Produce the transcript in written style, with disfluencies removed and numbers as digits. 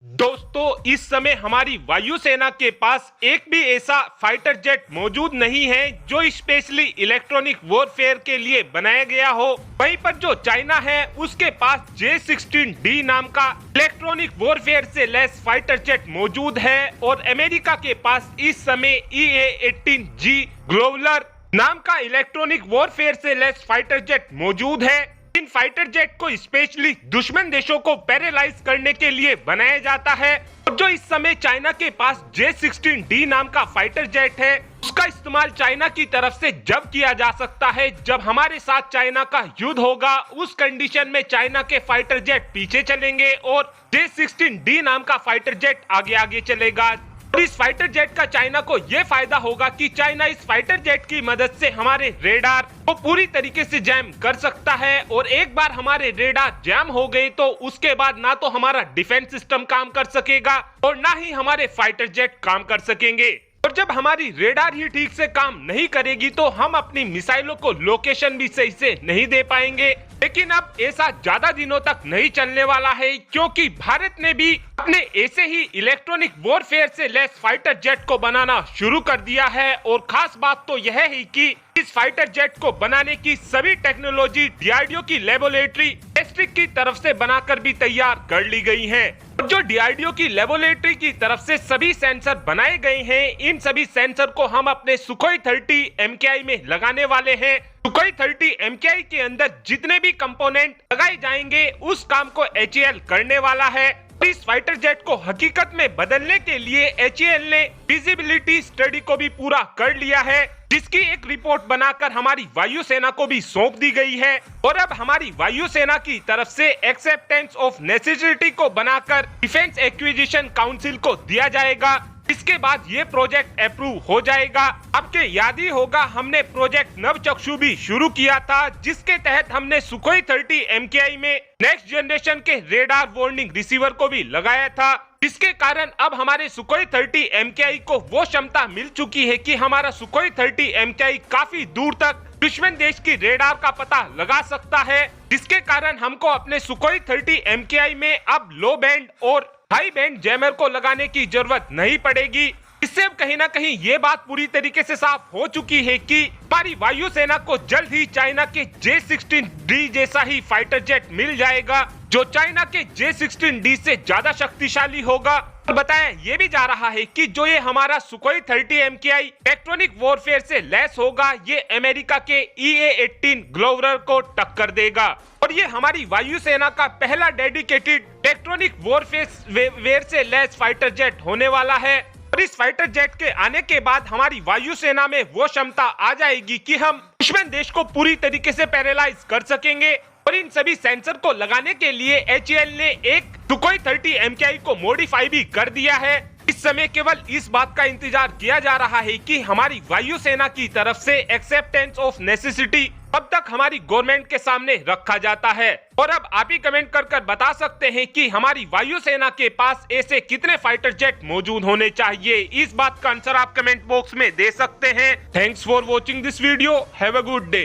दोस्तों, इस समय हमारी वायुसेना के पास एक भी ऐसा फाइटर जेट मौजूद नहीं है जो स्पेशली इलेक्ट्रॉनिक वॉरफेयर के लिए बनाया गया हो। वहीं पर जो चाइना है उसके पास J-16D नाम का इलेक्ट्रॉनिक वॉरफेयर से लैस फाइटर जेट मौजूद है और अमेरिका के पास इस समय EA-18G ग्लोवलर नाम का इलेक्ट्रॉनिक वॉरफेयर से लैस फाइटर जेट मौजूद है। इन फाइटर जेट को स्पेशली दुश्मन देशों को पैरालाइज करने के लिए बनाया जाता है और जो इस समय चाइना के पास J-16D नाम का फाइटर जेट है उसका इस्तेमाल चाइना की तरफ से जब किया जा सकता है जब हमारे साथ चाइना का युद्ध होगा। उस कंडीशन में चाइना के फाइटर जेट पीछे चलेंगे और J-16D नाम का फाइटर जेट आगे आगे चलेगा। और इस फाइटर जेट का चाइना को यह फायदा होगा कि चाइना इस फाइटर जेट की मदद से हमारे रेडार को पूरी तरीके से जैम कर सकता है और एक बार हमारे रेडार जैम हो गए तो उसके बाद ना तो हमारा डिफेंस सिस्टम काम कर सकेगा और ना ही हमारे फाइटर जेट काम कर सकेंगे। और जब हमारी रेडार ही ठीक से काम नहीं करेगी तो हम अपनी मिसाइलों को लोकेशन भी सही से नहीं दे पाएंगे। लेकिन अब ऐसा ज्यादा दिनों तक नहीं चलने वाला है क्योंकि भारत ने भी अपने ऐसे ही इलेक्ट्रॉनिक वॉरफेयर से लैस फाइटर जेट को बनाना शुरू कर दिया है। और खास बात तो यह है कि इस फाइटर जेट को बनाने की सभी टेक्नोलॉजी DRDO की लेबोरेटरी टेस्टिंग की तरफ से बनाकर भी तैयार कर ली गई है। और जो DRDO की लेबोरेटरी की तरफ से सभी सेंसर बनाए गए हैं, इन सभी सेंसर को हम अपने सुखोई 30 MKI में लगाने वाले हैं। सुखोई 30 MKI के अंदर जितने भी कंपोनेंट लगाए जाएंगे उस काम को HAL करने वाला है। इस फाइटर जेट को हकीकत में बदलने के लिए HAL ने फिजिबिलिटी स्टडी को भी पूरा कर लिया है जिसकी एक रिपोर्ट बनाकर हमारी वायुसेना को भी सौंप दी गई है। और अब हमारी वायुसेना की तरफ से एक्सेप्टेंस ऑफ नेसेसिटी को बनाकर डिफेंस एक्विजिशन काउंसिल को दिया जाएगा। इसके बाद ये प्रोजेक्ट अप्रूव हो जाएगा। आपके याद ही होगा हमने प्रोजेक्ट नवचक्षु भी शुरू किया था जिसके तहत हमने सुखोई 30 MKI में नेक्स्ट जनरेशन के रेडार वार्निंग रिसीवर को भी लगाया था, जिसके कारण अब हमारे सुखोई 30 MKI को वो क्षमता मिल चुकी है कि हमारा सुखोई 30 MKI काफी दूर तक दुश्मन देश की रेडार का पता लगा सकता है, जिसके कारण हमको अपने सुखोई 30 MKI में अब लो बैंड और हाई बैंड जैमर को लगाने की जरूरत नहीं पड़ेगी। इससे अब कहीं ना कहीं ये बात पूरी तरीके से साफ हो चुकी है कि हमारी वायुसेना को जल्द ही चाइना के J-16D जैसा ही फाइटर जेट मिल जाएगा जो चाइना के J-16D से ज्यादा शक्तिशाली होगा। और बताया ये भी जा रहा है कि जो ये हमारा सुखोई 30 MKI इलेक्ट्रॉनिक वॉरफेयर से लैस होगा ये अमेरिका के EA-18 ग्लोवलर को टक्कर देगा और ये हमारी वायुसेना का पहला डेडिकेटेड इलेक्ट्रॉनिक वॉरफेयर से लैस फाइटर जेट होने वाला है। और इस फाइटर जेट के आने के बाद हमारी वायुसेना में वो क्षमता आ जाएगी कि हम दुश्मन देश को पूरी तरीके से पैरालाइज कर सकेंगे। और इन सभी सेंसर को लगाने के लिए HAL ने एक सुखोई 30 MKI को मॉडिफाई भी कर दिया है। इस समय केवल इस बात का इंतजार किया जा रहा है कि हमारी वायुसेना की तरफ से एक्सेप्टेंस ऑफ नेसेसिटी अब तक हमारी गवर्नमेंट के सामने रखा जाता है। और अब आप ही कमेंट कर बता सकते हैं कि हमारी वायुसेना के पास ऐसे कितने फाइटर जेट मौजूद होने चाहिए। इस बात का आंसर आप कमेंट बॉक्स में दे सकते हैं। Thanks for watching this video. Have a good day.